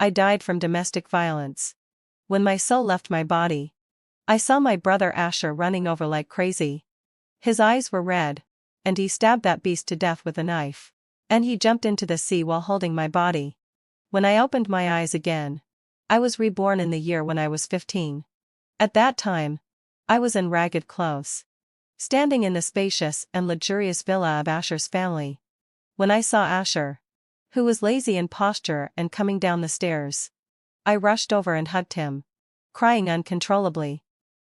I died from domestic violence. When my soul left my body, I saw my brother Asher running over like crazy. His eyes were red, and he stabbed that beast to death with a knife. And he jumped into the sea while holding my body. When I opened my eyes again, I was reborn in the year when I was 15. At that time, I was in ragged clothes, standing in the spacious and luxurious villa of Asher's family. When I saw Asher, who was lazy in posture and coming down the stairs, I rushed over and hugged him, crying uncontrollably.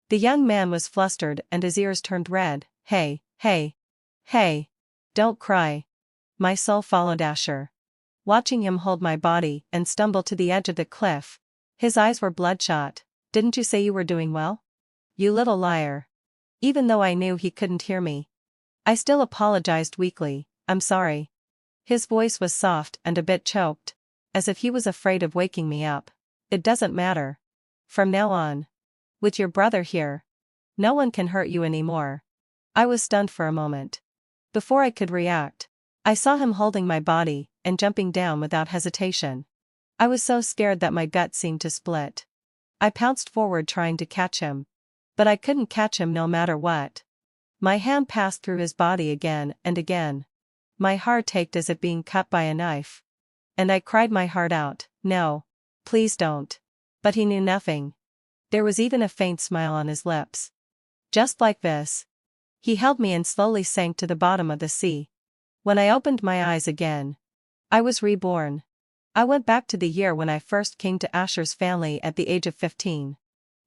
The young man was flustered and his ears turned red. Hey, hey, hey, don't cry. My soul followed Asher, watching him hold my body and stumble to the edge of the cliff. His eyes were bloodshot. Didn't you say you were doing well? You little liar. Even though I knew he couldn't hear me, I still apologized weakly. I'm sorry. His voice was soft and a bit choked, as if he was afraid of waking me up. It doesn't matter. From now on, with your brother here, no one can hurt you anymore. I was stunned for a moment. Before I could react, I saw him holding my body and jumping down without hesitation. I was so scared that my gut seemed to split. I pounced forward trying to catch him, but I couldn't catch him no matter what. My hand passed through his body again and again. My heart ached as if being cut by a knife. And I cried my heart out, no, please don't. But he knew nothing. There was even a faint smile on his lips. Just like this. He held me and slowly sank to the bottom of the sea. When I opened my eyes again, I was reborn. I went back to the year when I first came to Asher's family at the age of 15.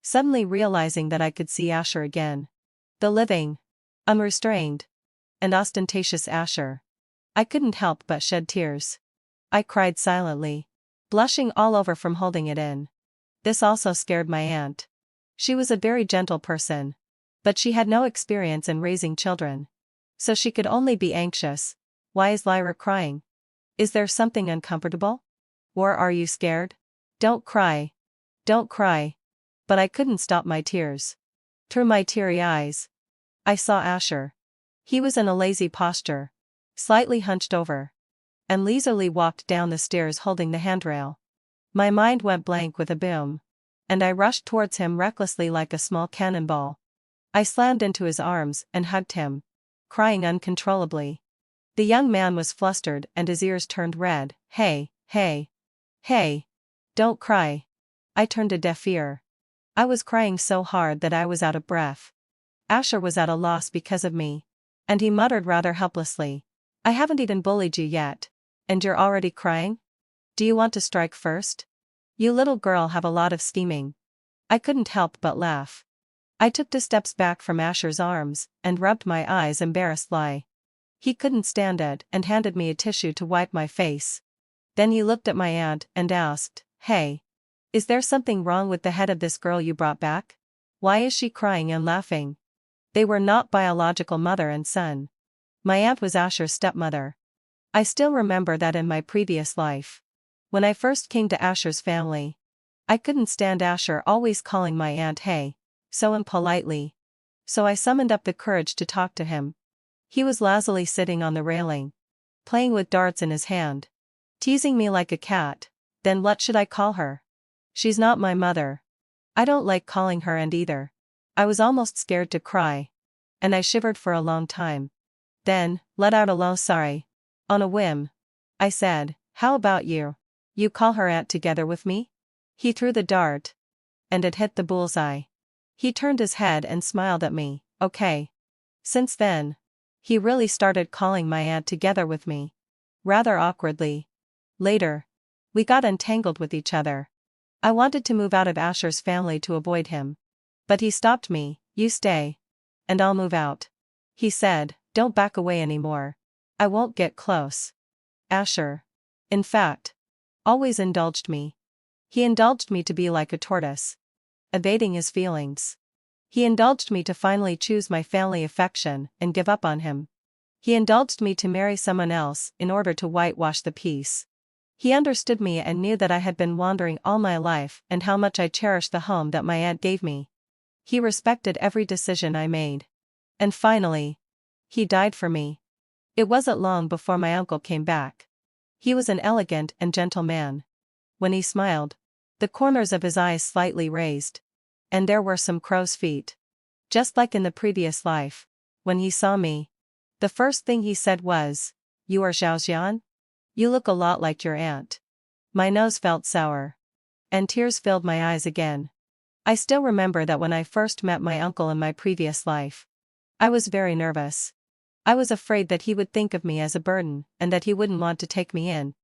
Suddenly realizing that I could see Asher again. The living, unrestrained, and ostentatious Asher. I couldn't help but shed tears. I cried silently, blushing all over from holding it in. This also scared my aunt. She was a very gentle person, but she had no experience in raising children. So she could only be anxious. Why is Lyra crying? Is there something uncomfortable? Or are you scared? Don't cry. Don't cry. But I couldn't stop my tears. Through my teary eyes, I saw Asher. He was in a lazy posture, slightly hunched over, and leisurely walked down the stairs holding the handrail. My mind went blank with a boom, and I rushed towards him recklessly like a small cannonball. I slammed into his arms and hugged him, crying uncontrollably. The young man was flustered and his ears turned red. Hey, hey, hey, don't cry. I turned a deaf ear. I was crying so hard that I was out of breath. Asher was at a loss because of me, and he muttered rather helplessly, I haven't even bullied you yet, and you're already crying? Do you want to strike first? You little girl have a lot of scheming. I couldn't help but laugh. I took 2 steps back from Asher's arms and rubbed my eyes embarrassedly. He couldn't stand it and handed me a tissue to wipe my face. Then he looked at my aunt and asked, Hey, is there something wrong with the head of this girl you brought back? Why is she crying and laughing? They were not biological mother and son. My aunt was Asher's stepmother. I still remember that in my previous life, when I first came to Asher's family, I couldn't stand Asher always calling my aunt hey, so impolitely. So I summoned up the courage to talk to him. He was lazily sitting on the railing, playing with darts in his hand, teasing me like a cat. Then what should I call her? She's not my mother. I don't like calling her aunt either. I was almost scared to cry, and I shivered for a long time. Then, let out a low sigh. On a whim, I said, How about you? You call her aunt together with me? He threw the dart, and it hit the bullseye. He turned his head and smiled at me. Okay. Since then, he really started calling my aunt together with me. Rather awkwardly. Later, we got entangled with each other. I wanted to move out of Asher's family to avoid him. But he stopped me. You stay, and I'll move out. He said, Don't back away anymore. I won't get close. Asher, in fact, always indulged me. He indulged me to be like a tortoise, evading his feelings. He indulged me to finally choose my family affection and give up on him. He indulged me to marry someone else in order to whitewash the peace. He understood me and knew that I had been wandering all my life and how much I cherished the home that my aunt gave me. He respected every decision I made. And finally, he died for me. It wasn't long before my uncle came back. He was an elegant and gentle man. When he smiled, the corners of his eyes slightly raised. And there were some crow's feet. Just like in the previous life, when he saw me, the first thing he said was, "You are Xiaoxian? You look a lot like your aunt." My nose felt sour. And tears filled my eyes again. I still remember that when I first met my uncle in my previous life, I was very nervous. I was afraid that he would think of me as a burden and that he wouldn't want to take me in.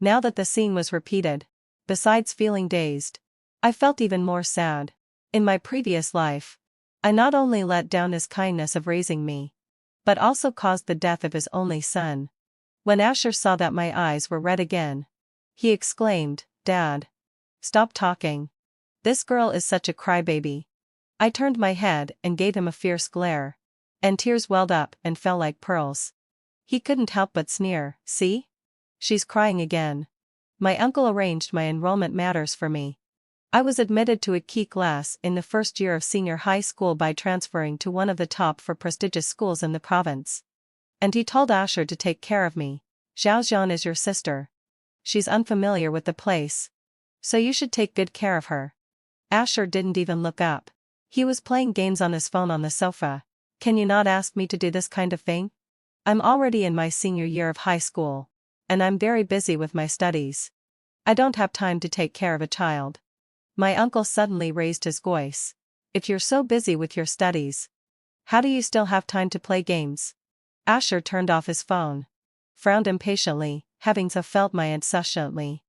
Now that the scene was repeated, besides feeling dazed, I felt even more sad. In my previous life, I not only let down his kindness of raising me, but also caused the death of his only son. When Asher saw that my eyes were red again, he exclaimed, "Dad, stop talking. This girl is such a crybaby." I turned my head and gave him a fierce glare, and tears welled up and fell like pearls. He couldn't help but sneer, "See? She's crying again." My uncle arranged my enrollment matters for me. I was admitted to a key class in the first year of senior high school by transferring to one of the top 4 prestigious schools in the province. And he told Asher to take care of me. "Xiaoxian is your sister. She's unfamiliar with the place, so you should take good care of her." Asher didn't even look up. He was playing games on his phone on the sofa. "Can you not ask me to do this kind of thing? I'm already in my senior year of high school, and I'm very busy with my studies. I don't have time to take care of a child." My uncle suddenly raised his voice. "If you're so busy with your studies, how do you still have time to play games?" Asher turned off his phone, frowned impatiently, having so felt my insouciantly,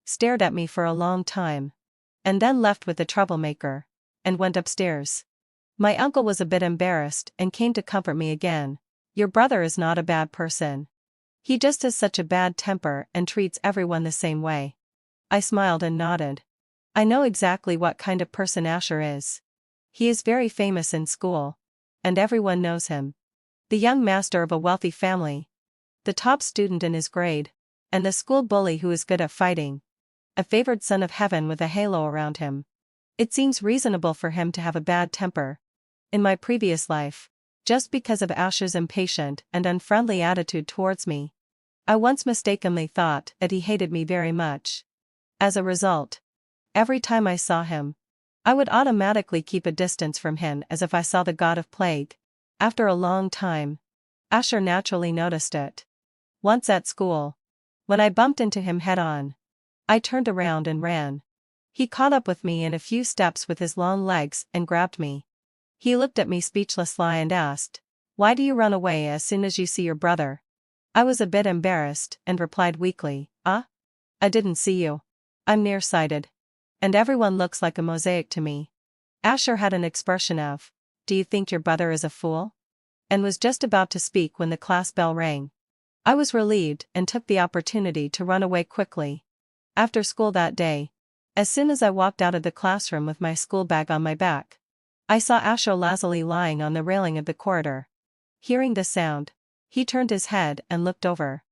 stared at me for a long time, and then left with the troublemaker, and went upstairs. My uncle was a bit embarrassed and came to comfort me again. "Your brother is not a bad person. He just has such a bad temper and treats everyone the same way." I smiled and nodded. I know exactly what kind of person Asher is. He is very famous in school, and everyone knows him. The young master of a wealthy family, the top student in his grade, and the school bully who is good at fighting. A favored son of heaven with a halo around him. It seems reasonable for him to have a bad temper. In my previous life, just because of Asher's impatient and unfriendly attitude towards me, I once mistakenly thought that he hated me very much. As a result, every time I saw him, I would automatically keep a distance from him as if I saw the god of plague. After a long time, Asher naturally noticed it. Once at school, when I bumped into him head-on, I turned around and ran. He caught up with me in a few steps with his long legs and grabbed me. He looked at me speechlessly and asked, "Why do you run away as soon as you see your brother?" I was a bit embarrassed and replied weakly, I didn't see you. I'm nearsighted. And everyone looks like a mosaic to me." Asher had an expression of, "Do you think your brother is a fool?" and was just about to speak when the class bell rang. I was relieved and took the opportunity to run away quickly. After school that day, as soon as I walked out of the classroom with my school bag on my back, I saw Asher lazily lying on the railing of the corridor. Hearing the sound, he turned his head and looked over.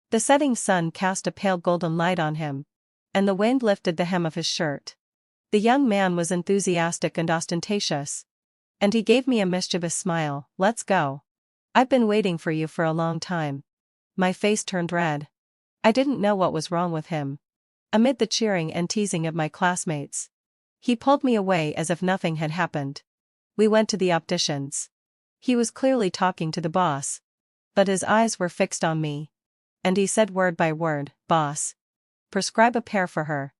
The setting sun cast a pale golden light on him, and the wind lifted the hem of his shirt. The young man was enthusiastic and ostentatious, and he gave me a mischievous smile. "Let's go. I've been waiting for you for a long time." My face turned red. I didn't know what was wrong with him. Amid the cheering and teasing of my classmates, he pulled me away as if nothing had happened. We went to the optician's. He was clearly talking to the boss, but his eyes were fixed on me, and he said word by word, "Boss, prescribe a pair for her.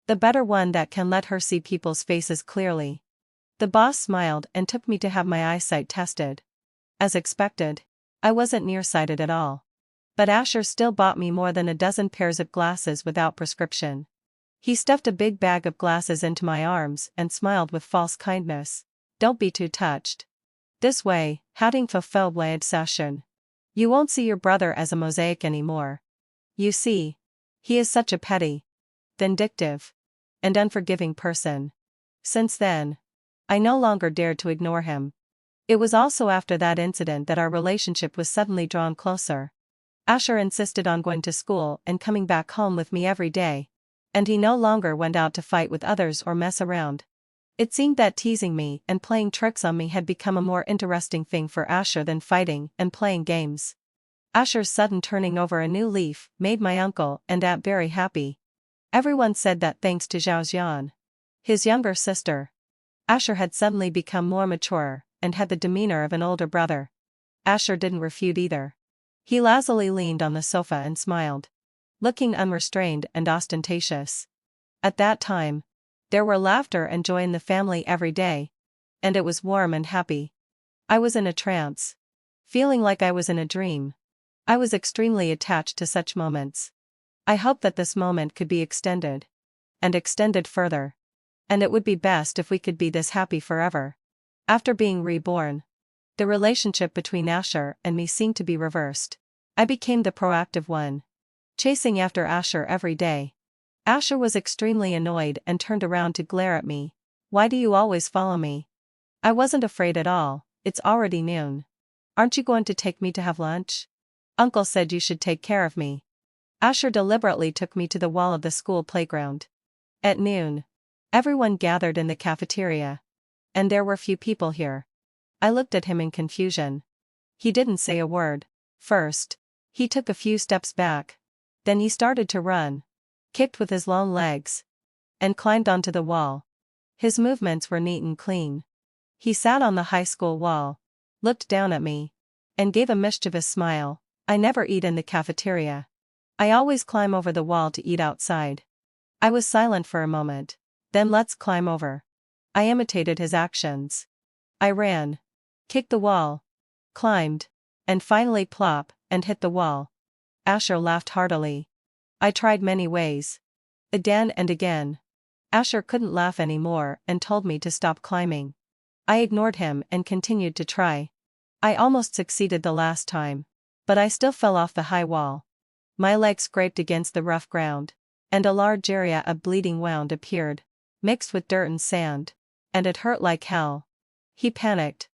The better one that can let her see people's faces clearly." The boss smiled and took me to have my eyesight tested. As expected, I wasn't nearsighted at all. But Asher still bought me more than a dozen pairs of glasses without prescription. He stuffed a big bag of glasses into my arms and smiled with false kindness. "Don't be too touched. This way, having fulfilled my obsession, you won't see your brother as a mosaic anymore. You see, he is such a petty, vindictive, and unforgiving person." Since then, I no longer dared to ignore him. It was also after that incident that our relationship was suddenly drawn closer. Asher insisted on going to school and coming back home with me every day, and he no longer went out to fight with others or mess around. It seemed that teasing me and playing tricks on me had become a more interesting thing for Asher than fighting and playing games. Asher's sudden turning over a new leaf made my uncle and aunt very happy. Everyone said that thanks to Zhaoxian, his younger sister, Asher had suddenly become more mature and had the demeanor of an older brother. Asher didn't refute either. He lazily leaned on the sofa and smiled, looking unrestrained and ostentatious. At that time, there were laughter and joy in the family every day, and it was warm and happy. I was in a trance, feeling like I was in a dream. I was extremely attached to such moments. I hoped that this moment could be extended, and extended further. And it would be best if we could be this happy forever. After being reborn, the relationship between Asher and me seemed to be reversed. I became the proactive one, chasing after Asher every day. Asher was extremely annoyed and turned around to glare at me. "Why do you always follow me?" I wasn't afraid at all. "It's already noon. Aren't you going to take me to have lunch? Uncle said you should take care of me." Asher deliberately took me to the wall of the school playground. At noon, everyone gathered in the cafeteria. And there were few people here. I looked at him in confusion. He didn't say a word. First, he took a few steps back. Then he started to run, kicked with his long legs, and climbed onto the wall. His movements were neat and clean. He sat on the high school wall, looked down at me, and gave a mischievous smile. "I never eat in the cafeteria. I always climb over the wall to eat outside." I was silent for a moment. "Then let's climb over." I imitated his actions. I ran, kicked the wall, climbed, and finally plop, and hit the wall. Asher laughed heartily. I tried many ways. Again and again. Asher couldn't laugh anymore and told me to stop climbing. I ignored him and continued to try. I almost succeeded the last time, but I still fell off the high wall. My leg scraped against the rough ground, and a large area of bleeding wound appeared, mixed with dirt and sand, and it hurt like hell. He panicked,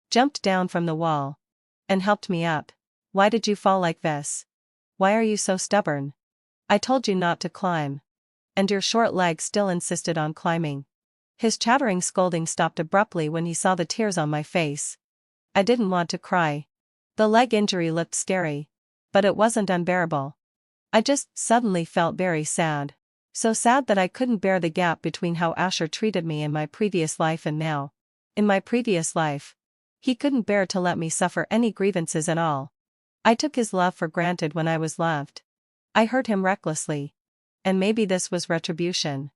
jumped down from the wall, and helped me up. "Why did you fall like this? Why are you so stubborn? I told you not to climb. And your short legs still insisted on climbing." His chattering scolding stopped abruptly when he saw the tears on my face. I didn't want to cry. The leg injury looked scary, but it wasn't unbearable. I just suddenly felt very sad. So sad that I couldn't bear the gap between how Asher treated me in my previous life and now. In my previous life, he couldn't bear to let me suffer any grievances at all. I took his love for granted when I was loved. I hurt him recklessly. And maybe this was retribution.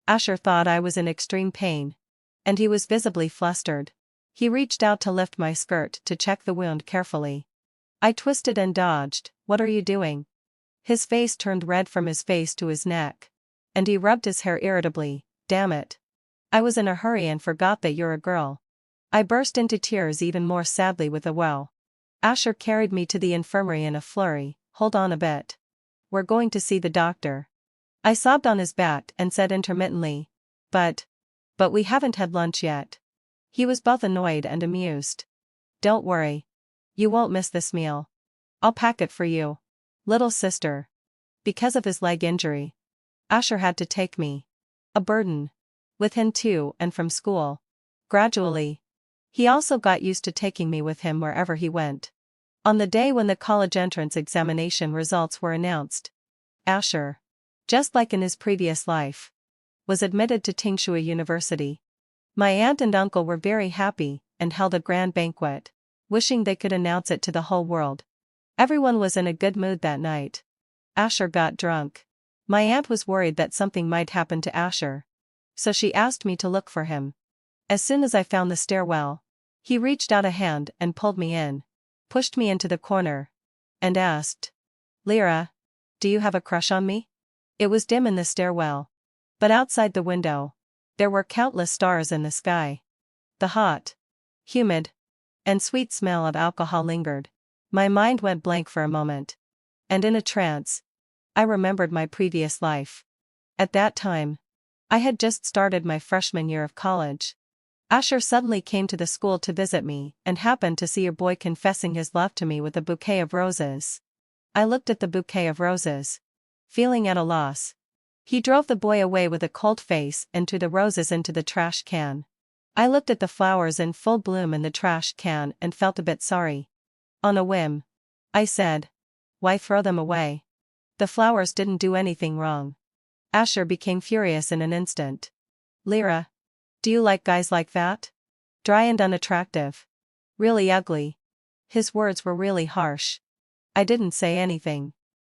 Asher thought I was in extreme pain, and he was visibly flustered. He reached out to lift my skirt to check the wound carefully. I twisted and dodged. "What are you doing?" His face turned red from his face to his neck, and he rubbed his hair irritably. "Damn it. I was in a hurry and forgot that you're a girl." I burst into tears even more sadly with a wail. Asher carried me to the infirmary in a flurry. "Hold on a bit. We're going to see the doctor." I sobbed on his back and said intermittently, But we haven't had lunch yet." He was both annoyed and amused. "Don't worry. You won't miss this meal. I'll pack it for you, little sister." Because of his leg injury, Asher had to take me, a burden, with him too and from school. Gradually, he also got used to taking me with him wherever he went. On the day when the college entrance examination results were announced, Asher, just like in his previous life, was admitted to Tingshui University. My aunt and uncle were very happy and held a grand banquet, wishing they could announce it to the whole world. Everyone was in a good mood that night. Asher got drunk. My aunt was worried that something might happen to Asher, so she asked me to look for him. As soon as I found the stairwell, he reached out a hand and pulled me in, pushed me into the corner, and asked, "Lyra, do you have a crush on me?" It was dim in the stairwell, but outside the window, there were countless stars in the sky. The hot, humid, and sweet smell of alcohol lingered. My mind went blank for a moment, and in a trance, I remembered my previous life. At that time, I had just started my freshman year of college. Asher suddenly came to the school to visit me and happened to see a boy confessing his love to me with a bouquet of roses. I looked at the bouquet of roses, feeling at a loss. He drove the boy away with a cold face and threw the roses into the trash can. I looked at the flowers in full bloom in the trash can and felt a bit sorry. On a whim, I said, "Why throw them away? The flowers didn't do anything wrong." Asher became furious in an instant. Lyra, do you like guys like that? Dry and unattractive. Really ugly. His words were really harsh. I didn't say anything.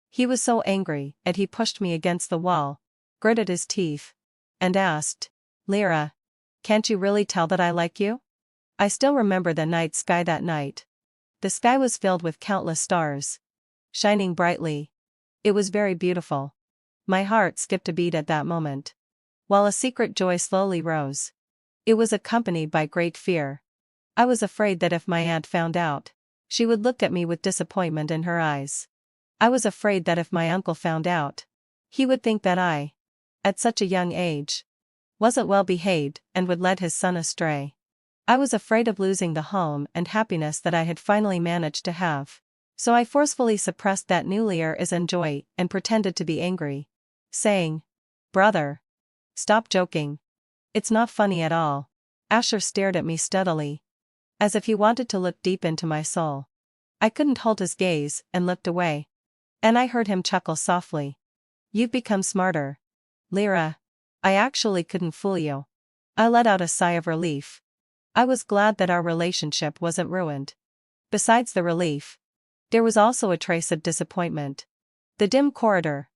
He was so angry, and he pushed me against the wall, gritted his teeth, and asked, Lyra, can't you really tell that I like you? I still remember the night sky that night. The sky was filled with countless stars, shining brightly. It was very beautiful. My heart skipped a beat at that moment, while a secret joy slowly rose. It was accompanied by great fear. I was afraid that if my aunt found out, she would look at me with disappointment in her eyes. I was afraid that if my uncle found out, he would think that I, at such a young age, wasn't well behaved and would lead his son astray. I was afraid of losing the home and happiness that I had finally managed to have. So I forcefully suppressed that new Lyra's joy and pretended to be angry, saying, Brother, stop joking. It's not funny at all. Asher stared at me steadily, as if he wanted to look deep into my soul. I couldn't hold his gaze and looked away. And I heard him chuckle softly. You've become smarter, Lyra. I actually couldn't fool you. I let out a sigh of relief. I was glad that our relationship wasn't ruined. Besides the relief, there was also a trace of disappointment. The dim corridor,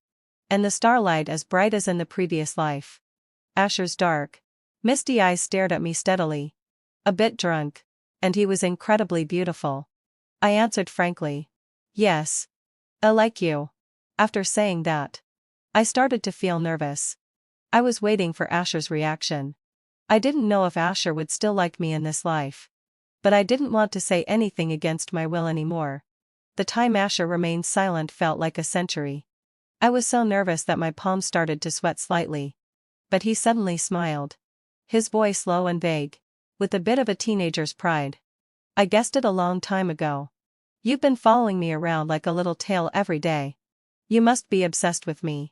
and the starlight as bright as in the previous life. Asher's dark, misty eyes stared at me steadily. A bit drunk, and he was incredibly beautiful. I answered frankly, yes. I like you. After saying that, I started to feel nervous. I was waiting for Asher's reaction. I didn't know if Asher would still like me in this life. But I didn't want to say anything against my will anymore. The time Asher remained silent felt like a century. I was so nervous that my palms started to sweat slightly. But he suddenly smiled. His voice low and vague, with a bit of a teenager's pride. I guessed it a long time ago. You've been following me around like a little tail every day. You must be obsessed with me.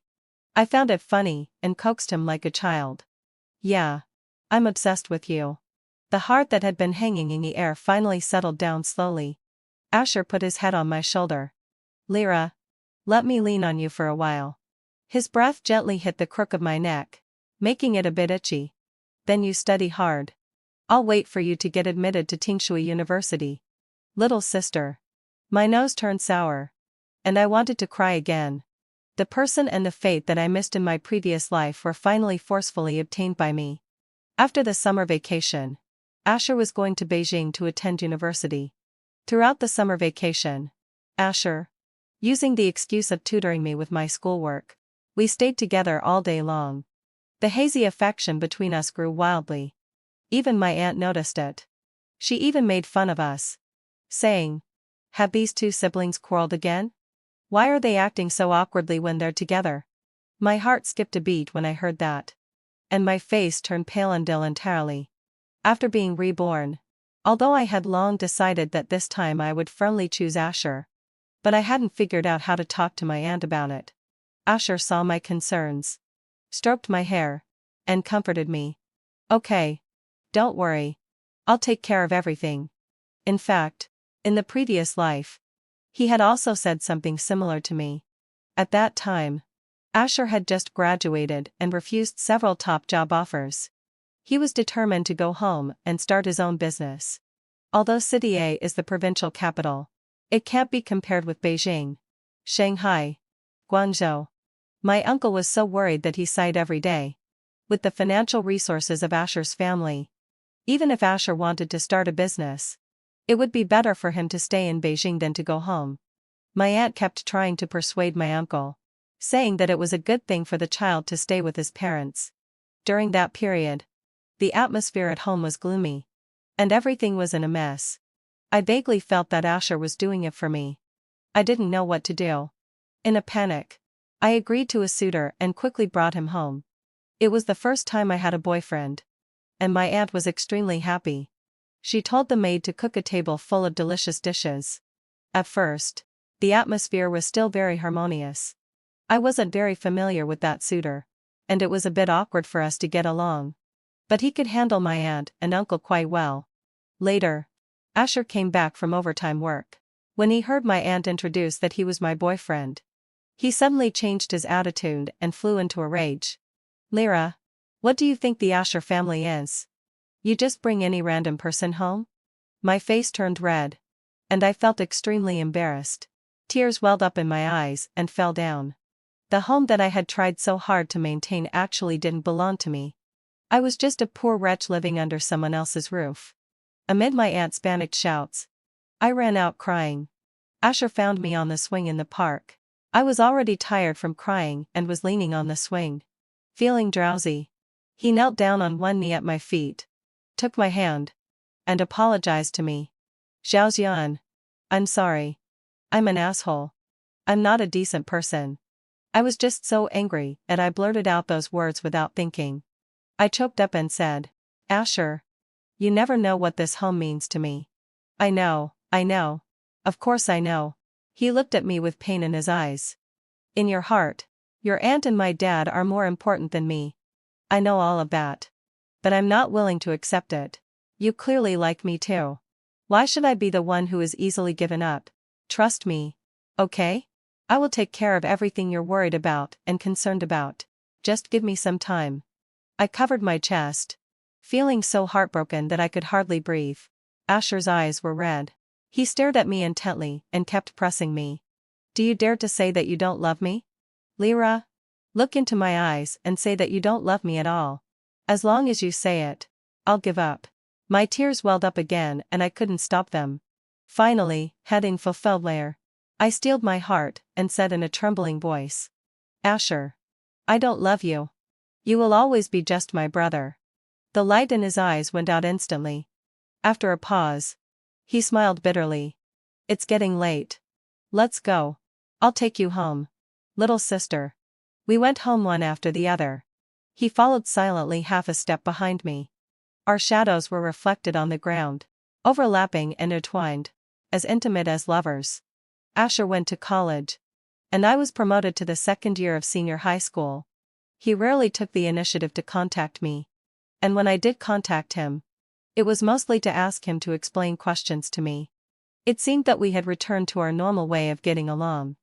I found it funny and coaxed him like a child. Yeah. I'm obsessed with you. The heart that had been hanging in the air finally settled down slowly. Asher put his head on my shoulder. Lyra, let me lean on you for a while. His breath gently hit the crook of my neck, making it a bit itchy. Then you study hard. I'll wait for you to get admitted to Tingshui University. Little sister. My nose turned sour. And I wanted to cry again. The person and the fate that I missed in my previous life were finally forcefully obtained by me. After the summer vacation, Asher was going to Beijing to attend university. Throughout the summer vacation, Asher, using the excuse of tutoring me with my schoolwork, we stayed together all day long. The hazy affection between us grew wildly. Even my aunt noticed it. She even made fun of us, saying, have these two siblings quarreled again? Why are they acting so awkwardly when they're together? My heart skipped a beat when I heard that. And my face turned pale and ill entirely. After being reborn, although I had long decided that this time I would firmly choose Asher, but I hadn't figured out how to talk to my aunt about it. Asher saw my concerns, stroked my hair, and comforted me. Okay. Don't worry. I'll take care of everything. In fact, in the previous life, he had also said something similar to me. At that time, Asher had just graduated and refused several top job offers. He was determined to go home and start his own business. Although City A is the provincial capital, it can't be compared with Beijing, Shanghai, Guangzhou. My uncle was so worried that he sighed every day. With the financial resources of Asher's family, even if Asher wanted to start a business, it would be better for him to stay in Beijing than to go home. My aunt kept trying to persuade my uncle, saying that it was a good thing for the child to stay with his parents. During that period, the atmosphere at home was gloomy, and everything was in a mess. I vaguely felt that Asher was doing it for me. I didn't know what to do. In a panic, I agreed to a suitor and quickly brought him home. It was the first time I had a boyfriend, and my aunt was extremely happy. She told the maid to cook a table full of delicious dishes. At first, the atmosphere was still very harmonious. I wasn't very familiar with that suitor, and it was a bit awkward for us to get along. But he could handle my aunt and uncle quite well. Later, Asher came back from overtime work. When he heard my aunt introduce that he was my boyfriend, He suddenly changed his attitude and flew into a rage. Lyra, what do you think the Asher family is? You just bring any random person home? My face turned red. And I felt extremely embarrassed. Tears welled up in my eyes and fell down. The home that I had tried so hard to maintain actually didn't belong to me. I was just a poor wretch living under someone else's roof. Amid my aunt's panicked shouts, I ran out crying. Asher found me on the swing in the park. I was already tired from crying and was leaning on the swing, feeling drowsy. He knelt down on one knee at my feet, took my hand, and apologized to me. Xiaoxian. I'm sorry. I'm an asshole. I'm not a decent person. I was just so angry and I blurted out those words without thinking. I choked up and said, Asher, you never know what this home means to me. I know. Of course I know. He looked at me with pain in his eyes. In your heart, your aunt and my dad are more important than me. I know all of that. But I'm not willing to accept it. You clearly like me too. Why should I be the one who is easily given up? Trust me. Okay? I will take care of everything you're worried about and concerned about. Just give me some time. I covered my chest, feeling so heartbroken that I could hardly breathe. Asher's eyes were red. He stared at me intently and kept pressing me. Do you dare to say that you don't love me? Lyra? Look into my eyes and say that you don't love me at all. As long as you say it, I'll give up. My tears welled up again and I couldn't stop them. Finally, having fulfilled Lyra, I steeled my heart and said in a trembling voice, Asher, I don't love you. You will always be just my brother. The light in his eyes went out instantly. After a pause, he smiled bitterly. It's getting late. Let's go. I'll take you home. Little sister. We went home one after the other. He followed silently half a step behind me. Our shadows were reflected on the ground, overlapping and entwined, as intimate as lovers. Asher went to college. And I was promoted to the second year of senior high school. He rarely took the initiative to contact me. And when I did contact him, it was mostly to ask him to explain questions to me. It seemed that we had returned to our normal way of getting along.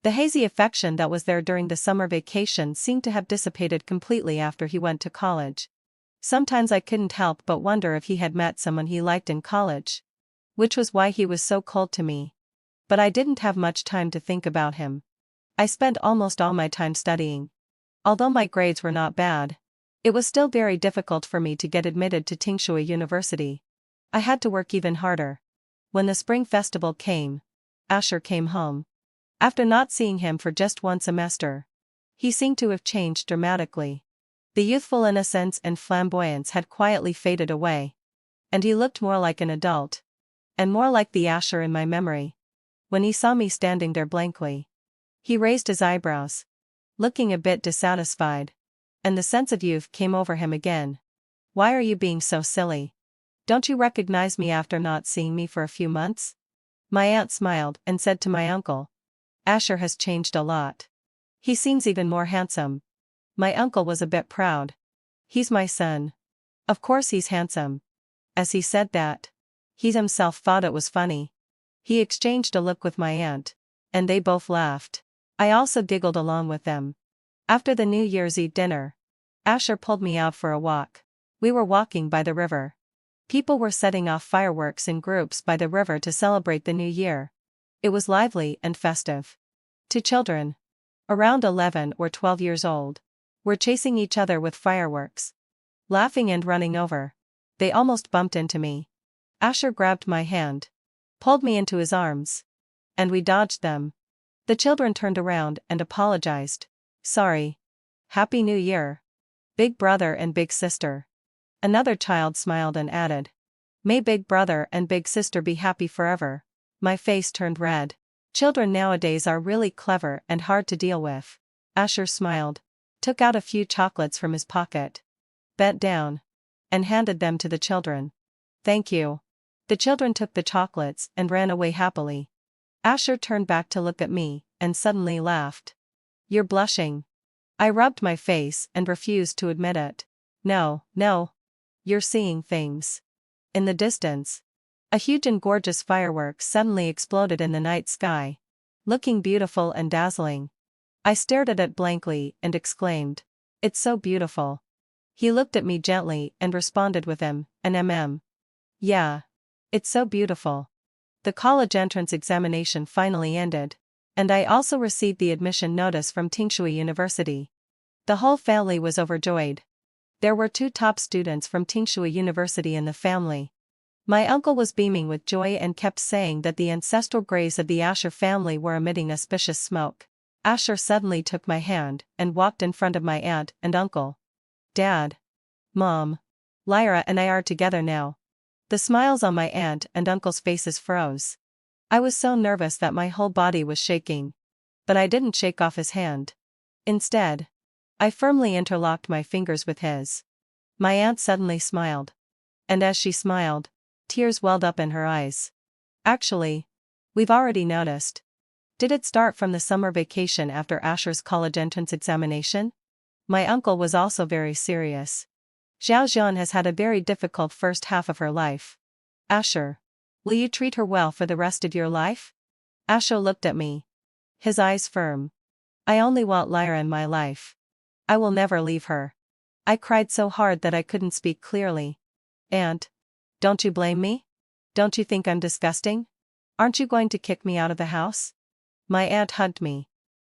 The hazy affection that was there during the summer vacation seemed to have dissipated completely after he went to college. Sometimes I couldn't help but wonder if he had met someone he liked in college, which was why he was so cold to me. But I didn't have much time to think about him. I spent almost all my time studying. Although my grades were not bad, it was still very difficult for me to get admitted to Tingshui University. I had to work even harder. When the spring festival came, Asher came home. After not seeing him for just one semester, he seemed to have changed dramatically. The youthful innocence and flamboyance had quietly faded away. And he looked more like an adult. And more like the Asher in my memory. When he saw me standing there blankly, he raised his eyebrows, looking a bit dissatisfied. And the sense of youth came over him again. Why are you being so silly? Don't you recognize me after not seeing me for a few months? My aunt smiled and said to my uncle, Asher has changed a lot. He seems even more handsome. My uncle was a bit proud. He's my son. Of course he's handsome. As he said that, he himself thought it was funny. He exchanged a look with my aunt, and they both laughed. I also giggled along with them. After the New Year's Eve dinner, Asher pulled me out for a walk. We were walking by the river. People were setting off fireworks in groups by the river to celebrate the new year. It was lively and festive. Two children, around 11 or 12 years old, were chasing each other with fireworks, laughing and running over. They almost bumped into me. Asher grabbed my hand, pulled me into his arms, and we dodged them. The children turned around and apologized. Sorry. Happy New Year. Big brother and big sister. Another child smiled and added, May big brother and big sister be happy forever. My face turned red. Children nowadays are really clever and hard to deal with. Asher smiled, took out a few chocolates from his pocket, bent down, and handed them to the children. Thank you. The children took the chocolates and ran away happily. Asher turned back to look at me and suddenly laughed. You're blushing. I rubbed my face and refused to admit it. No. You're seeing things. In the distance, a huge and gorgeous firework suddenly exploded in the night sky, looking beautiful and dazzling. I stared at it blankly and exclaimed, "It's so beautiful." He looked at me gently and responded with an "Yeah. It's so beautiful." The college entrance examination finally ended, and I also received the admission notice from Tingshui University. The whole family was overjoyed. There were 2 top students from Tingshui University in the family. My uncle was beaming with joy and kept saying that the ancestral grays of the Asher family were emitting a spacious smoke. Asher suddenly took my hand and walked in front of my aunt and uncle. "Dad. Mom. Lyra and I are together now." The smiles on my aunt and uncle's faces froze. I was so nervous that my whole body was shaking. But I didn't shake off his hand. Instead, I firmly interlocked my fingers with his. My aunt suddenly smiled. And as she smiled, tears welled up in her eyes. "Actually, we've already noticed." "Did it start from the summer vacation after Asher's college entrance examination?" My uncle was also very serious. "Xiao Zhan has had a very difficult first half of her life. Asher, will you treat her well for the rest of your life?" Asher looked at me. His eyes firm. "I only want Lyra in my life. I will never leave her." I cried so hard that I couldn't speak clearly. "Aunt, don't you blame me? Don't you think I'm disgusting? Aren't you going to kick me out of the house?" My aunt hugged me.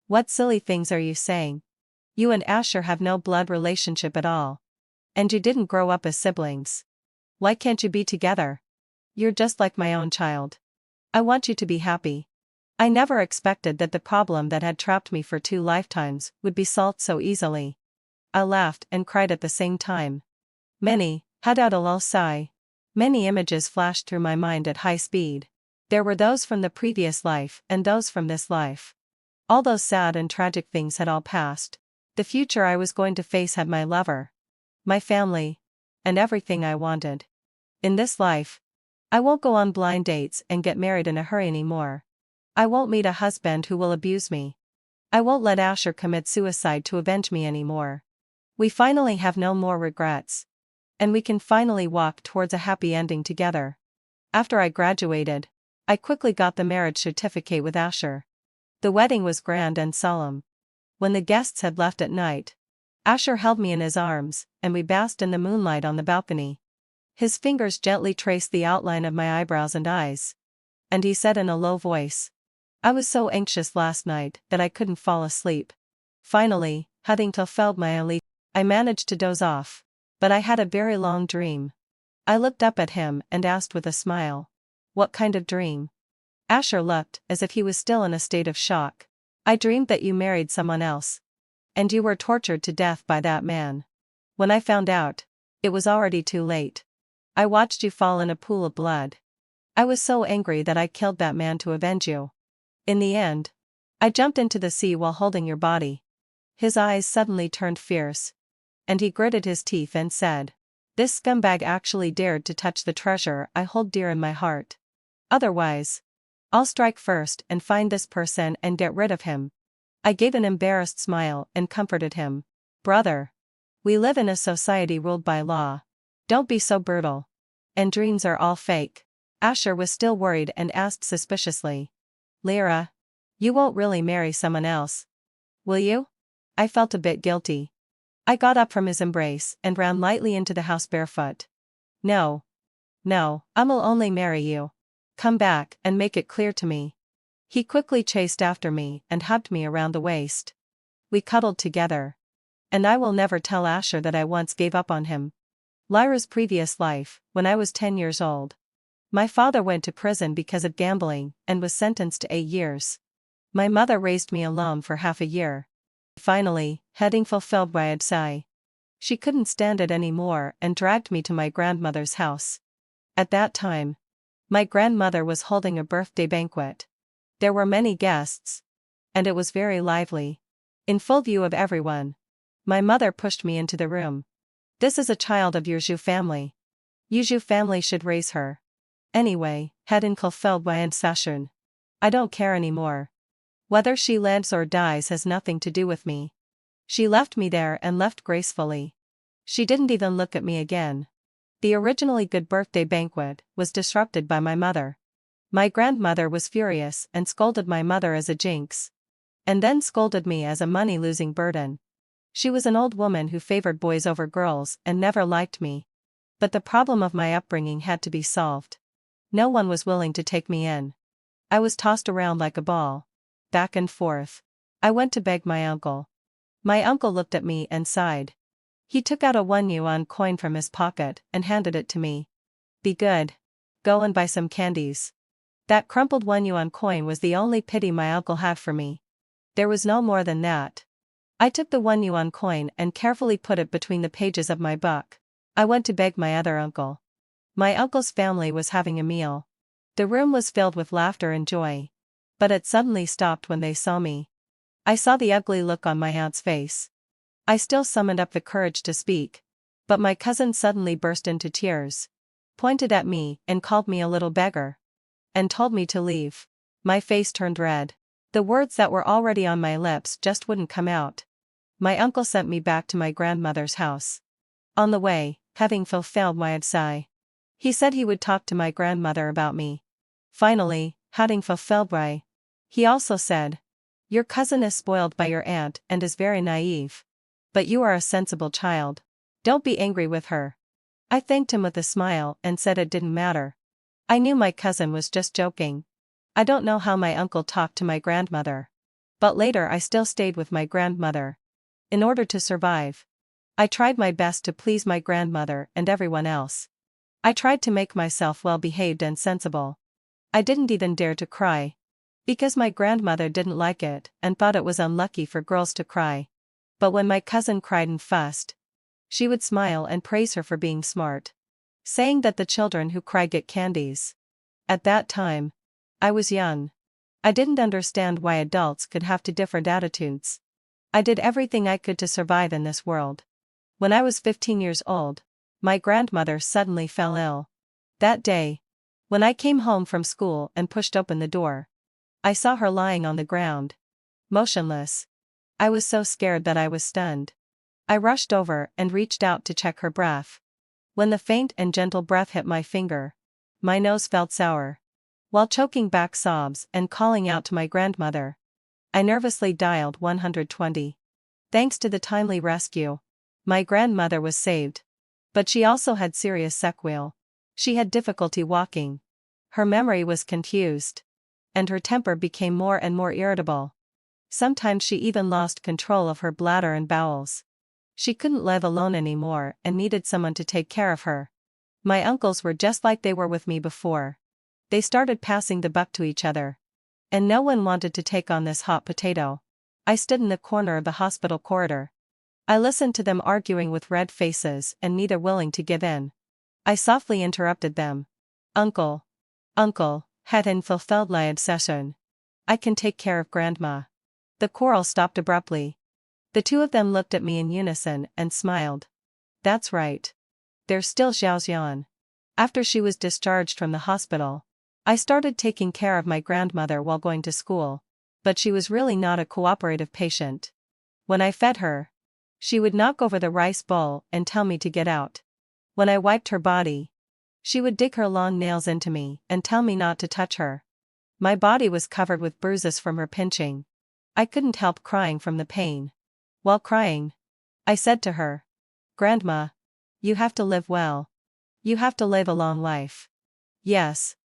"What silly things are you saying? You and Asher have no blood relationship at all. And you didn't grow up as siblings. Why can't you be together? You're just like my own child. I want you to be happy." I never expected that the problem that had trapped me for 2 lifetimes would be solved so easily. I laughed and cried at the same time. Had out a lull sigh. Many images flashed through my mind at high speed. There were those from the previous life and those from this life. All those sad and tragic things had all passed. The future I was going to face had my lover, my family, and everything I wanted. In this life, I won't go on blind dates and get married in a hurry anymore. I won't meet a husband who will abuse me. I won't let Asher commit suicide to avenge me anymore. We finally have no more regrets. And we can finally walk towards a happy ending together. After I graduated, I quickly got the marriage certificate with Asher. The wedding was grand and solemn. When the guests had left at night, Asher held me in his arms, and we basked in the moonlight on the balcony. His fingers gently traced the outline of my eyebrows and eyes. And he said in a low voice, "I was so anxious last night that I couldn't fall asleep." Finally, having fulfilled my allegiance, I managed to doze off. But I had a very long dream. I looked up at him and asked with a smile, "What kind of dream?" Asher looked as if he was still in a state of shock. "I dreamed that you married someone else. And you were tortured to death by that man. When I found out, it was already too late. I watched you fall in a pool of blood. I was so angry that I killed that man to avenge you. In the end, I jumped into the sea while holding your body." His eyes suddenly turned fierce. And he gritted his teeth and said, "This scumbag actually dared to touch the treasure I hold dear in my heart. Otherwise, I'll strike first and find this person and get rid of him." I gave an embarrassed smile and comforted him. "Brother, we live in a society ruled by law. Don't be so brutal. And dreams are all fake." Asher was still worried and asked suspiciously, "Lyra, you won't really marry someone else, will you?" I felt a bit guilty. I got up from his embrace and ran lightly into the house barefoot. No, I'll only marry you. Come back and make it clear to me." He quickly chased after me and hugged me around the waist. We cuddled together. And I will never tell Asher that I once gave up on him. Lyra's previous life, when I was 10 years old. My father went to prison because of gambling and was sentenced to 8 years. My mother raised me alone for half a year. Finally, having fulfilled my desire, she couldn't stand it anymore and dragged me to my grandmother's house. At that time, my grandmother was holding a birthday banquet. There were many guests. And it was very lively. In full view of everyone, my mother pushed me into the room. "This is a child of your Zhu family. Your Zhu family should raise her. Anyway, hadn't fulfilled my ancestration. I don't care anymore. Whether she lives or dies has nothing to do with me." She left me there and left gracefully. She didn't even look at me again. The originally good birthday banquet was disrupted by my mother. My grandmother was furious and scolded my mother as a jinx. and then scolded me as a money-losing burden. She was an old woman who favored boys over girls and never liked me. But the problem of my upbringing had to be solved. No one was willing to take me in. I was tossed around like a ball. Back and forth. I went to beg my uncle. My uncle looked at me and sighed. He took out a 1 yuan coin from his pocket and handed it to me. Be good. Go and buy some candies. That crumpled 1 yuan coin was the only pity my uncle had for me. There was no more than that. I took the 1 yuan coin and carefully put it between the pages of my book. I went to beg my other uncle. My uncle's family was having a meal. The room was filled with laughter and joy. But it suddenly stopped when they saw me. I saw the ugly look on my aunt's face. I still summoned up the courage to speak. But my cousin suddenly burst into tears, pointed at me and called me a little beggar, and told me to leave. My face turned red. The words that were already on my lips just wouldn't come out. My uncle sent me back to my grandmother's house. On the way, having fulfilled my sigh, he said he would talk to my grandmother about me. Finally, having fulfilled my, he also said, "Your cousin is spoiled by your aunt and is very naive. But you are a sensible child. Don't be angry with her." I thanked him with a smile and said it didn't matter. I knew my cousin was just joking. I don't know how my uncle talked to my grandmother. But later I still stayed with my grandmother. In order to survive, I tried my best to please my grandmother and everyone else. I tried to make myself well-behaved and sensible. I didn't even dare to cry, because my grandmother didn't like it and thought it was unlucky for girls to cry. But when my cousin cried and fussed, she would smile and praise her for being smart, saying that the children who cry get candies. At that time, I was young. I didn't understand why adults could have two different attitudes. I did everything I could to survive in this world. When I was 15 years old, my grandmother suddenly fell ill. That day, when I came home from school and pushed open the door, I saw her lying on the ground, motionless. I was so scared that I was stunned. I rushed over and reached out to check her breath. When the faint and gentle breath hit my finger, my nose felt sour. While choking back sobs and calling out to my grandmother, I nervously dialed 120. Thanks to the timely rescue, my grandmother was saved. But she also had serious sequelae. She had difficulty walking. Her memory was confused. And her temper became more and more irritable. Sometimes she even lost control of her bladder and bowels. She couldn't live alone anymore and needed someone to take care of her. My uncles were just like they were with me before. They started passing the buck to each other. And no one wanted to take on this hot potato. I stood in the corner of the hospital corridor. I listened to them arguing with red faces and neither willing to give in. I softly interrupted them. Uncle. Hadn't fulfilled my obsession. I can take care of Grandma." The quarrel stopped abruptly. The two of them looked at me in unison and smiled. That's right. There's still Xiaoxian. After she was discharged from the hospital, I started taking care of my grandmother while going to school, but she was really not a cooperative patient. When I fed her, she would knock over the rice bowl and tell me to get out. When I wiped her body, she would dig her long nails into me and tell me not to touch her. My body was covered with bruises from her pinching. I couldn't help crying from the pain. While crying, I said to her, "Grandma, you have to live well. You have to live a long life." Yes.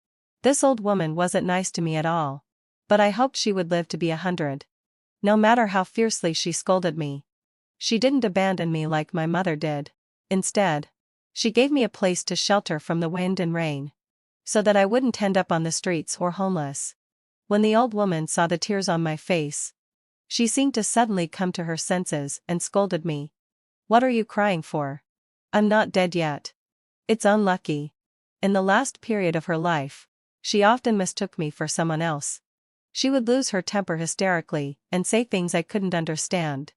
This old woman wasn't nice to me at all. But I hoped she would live to be 100. No matter how fiercely she scolded me. She didn't abandon me like my mother did. Instead, she gave me a place to shelter from the wind and rain, so that I wouldn't end up on the streets or homeless. When the old woman saw the tears on my face, she seemed to suddenly come to her senses and scolded me. "What are you crying for? I'm not dead yet." It's unlucky. In the last period of her life, she often mistook me for someone else. She would lose her temper hysterically and say things I couldn't understand.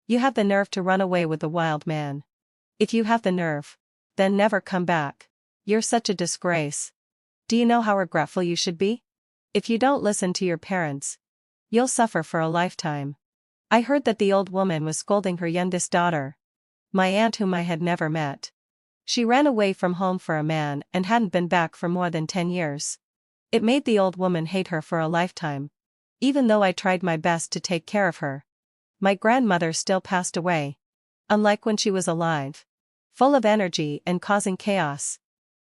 "You have the nerve to run away with the wild man. If you have the nerve, then never come back. You're such a disgrace. Do you know how regretful you should be? If you don't listen to your parents, you'll suffer for a lifetime." I heard that the old woman was scolding her youngest daughter, my aunt whom I had never met. She ran away from home for a man and hadn't been back for more than 10 years. It made the old woman hate her for a lifetime. Even though I tried my best to take care of her, my grandmother still passed away. Unlike when she was alive, full of energy and causing chaos,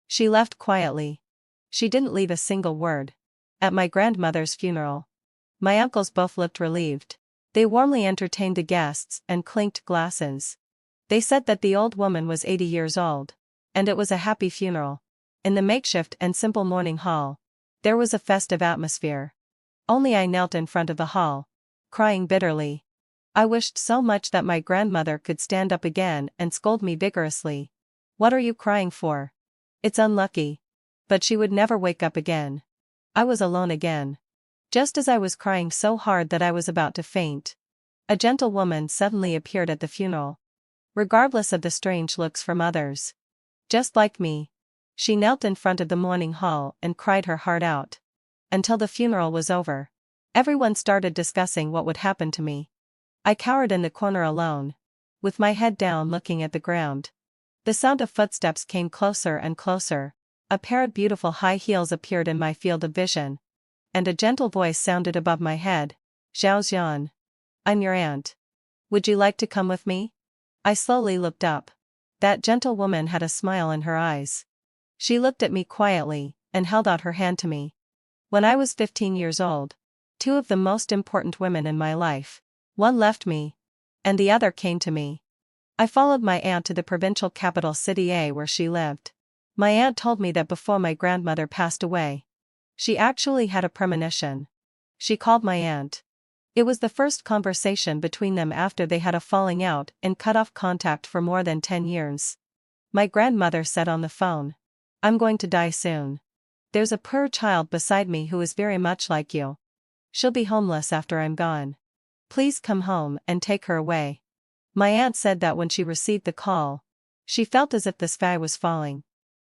she left quietly. She didn't leave a single word. At my grandmother's funeral, my uncles both looked relieved. They warmly entertained the guests and clinked glasses. They said that the old woman was 80 years old, and it was a happy funeral. In the makeshift and simple mourning hall, there was a festive atmosphere. Only I knelt in front of the hall, crying bitterly. I wished so much that my grandmother could stand up again and scold me vigorously. "What are you crying for? It's unlucky." But she would never wake up again. I was alone again. Just as I was crying so hard that I was about to faint, a gentle woman suddenly appeared at the funeral. Regardless of the strange looks from others, just like me, she knelt in front of the mourning hall and cried her heart out. Until the funeral was over, everyone started discussing what would happen to me. I cowered in the corner alone, with my head down looking at the ground. The sound of footsteps came closer and closer. A pair of beautiful high heels appeared in my field of vision, and a gentle voice sounded above my head. "Xiaoxian, I'm your aunt. Would you like to come with me?" I slowly looked up. That gentle woman had a smile in her eyes. She looked at me quietly, and held out her hand to me. When I was 15 years old, two of the most important women in my life, one left me, and the other came to me. I followed my aunt to the provincial capital city A where she lived. My aunt told me that before my grandmother passed away, she actually had a premonition. She called my aunt. It was the first conversation between them after they had a falling out and cut off contact for more than 10 years. My grandmother said on the phone, "I'm going to die soon. There's a poor child beside me who is very much like you. She'll be homeless after I'm gone. Please come home and take her away." My aunt said that when she received the call, she felt as if the sky was falling.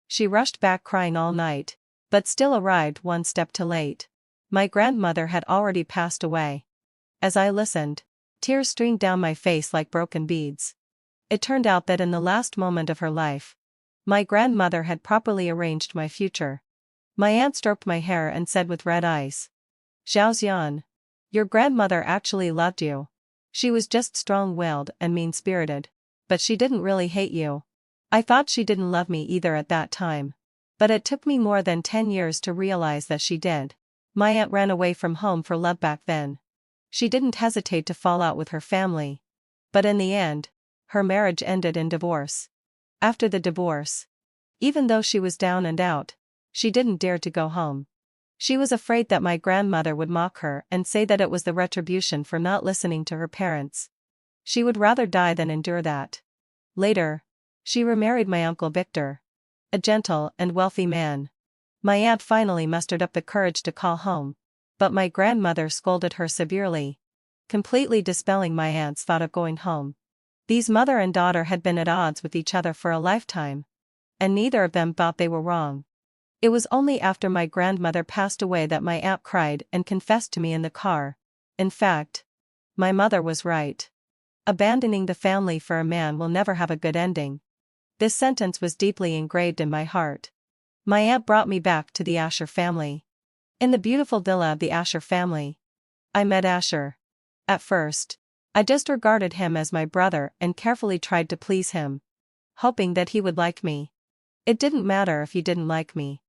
She rushed back crying all night, but still arrived one step too late. My grandmother had already passed away. As I listened, tears streamed down my face like broken beads. It turned out that in the last moment of her life, my grandmother had properly arranged my future. My aunt stroked my hair and said with red eyes, "Xiaoxian, your grandmother actually loved you. She was just strong-willed and mean-spirited. But she didn't really hate you." I thought she didn't love me either at that time. But it took me more than 10 years to realize that she did. My aunt ran away from home for love back then. She didn't hesitate to fall out with her family. But in the end, her marriage ended in divorce. After the divorce, even though she was down and out, she didn't dare to go home. She was afraid that my grandmother would mock her and say that it was the retribution for not listening to her parents. She would rather die than endure that. Later, she remarried my uncle Victor, a gentle and wealthy man. My aunt finally mustered up the courage to call home, but my grandmother scolded her severely, completely dispelling my aunt's thought of going home. These mother and daughter had been at odds with each other for a lifetime, and neither of them thought they were wrong. It was only after my grandmother passed away that my aunt cried and confessed to me in the car. In fact, my mother was right. Abandoning the family for a man will never have a good ending. This sentence was deeply engraved in my heart. My aunt brought me back to the Asher family. In the beautiful villa of the Asher family, I met Asher. At first, I just regarded him as my brother and carefully tried to please him, hoping that he would like me. It didn't matter if he didn't like me.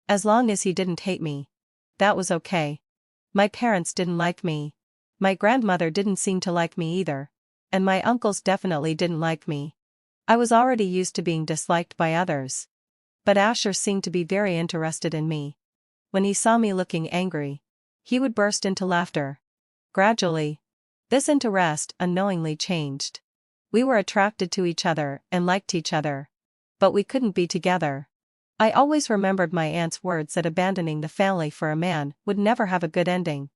As long as he didn't hate me, that was okay. My parents didn't like me. My grandmother didn't seem to like me either. And my uncles definitely didn't like me. I was already used to being disliked by others. But Asher seemed to be very interested in me. When he saw me looking angry, he would burst into laughter. Gradually, this interest unknowingly changed. We were attracted to each other and liked each other. But we couldn't be together. I always remembered my aunt's words that abandoning the family for a man would never have a good ending.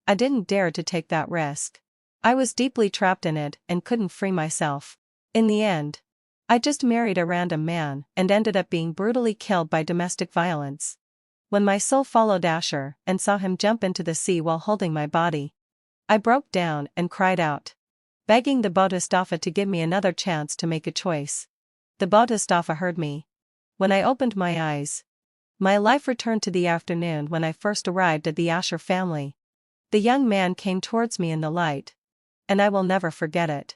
I didn't dare to take that risk. I was deeply trapped in it and couldn't free myself. In the end, I just married a random man and ended up being brutally killed by domestic violence. When my soul followed Asher and saw him jump into the sea while holding my body, I broke down and cried out, begging the Bodhisattva to give me another chance to make a choice. The Bodhisattva heard me. When I opened my eyes, my life returned to the afternoon when I first arrived at the Asher family. The young man came towards me in the light. And I will never forget it.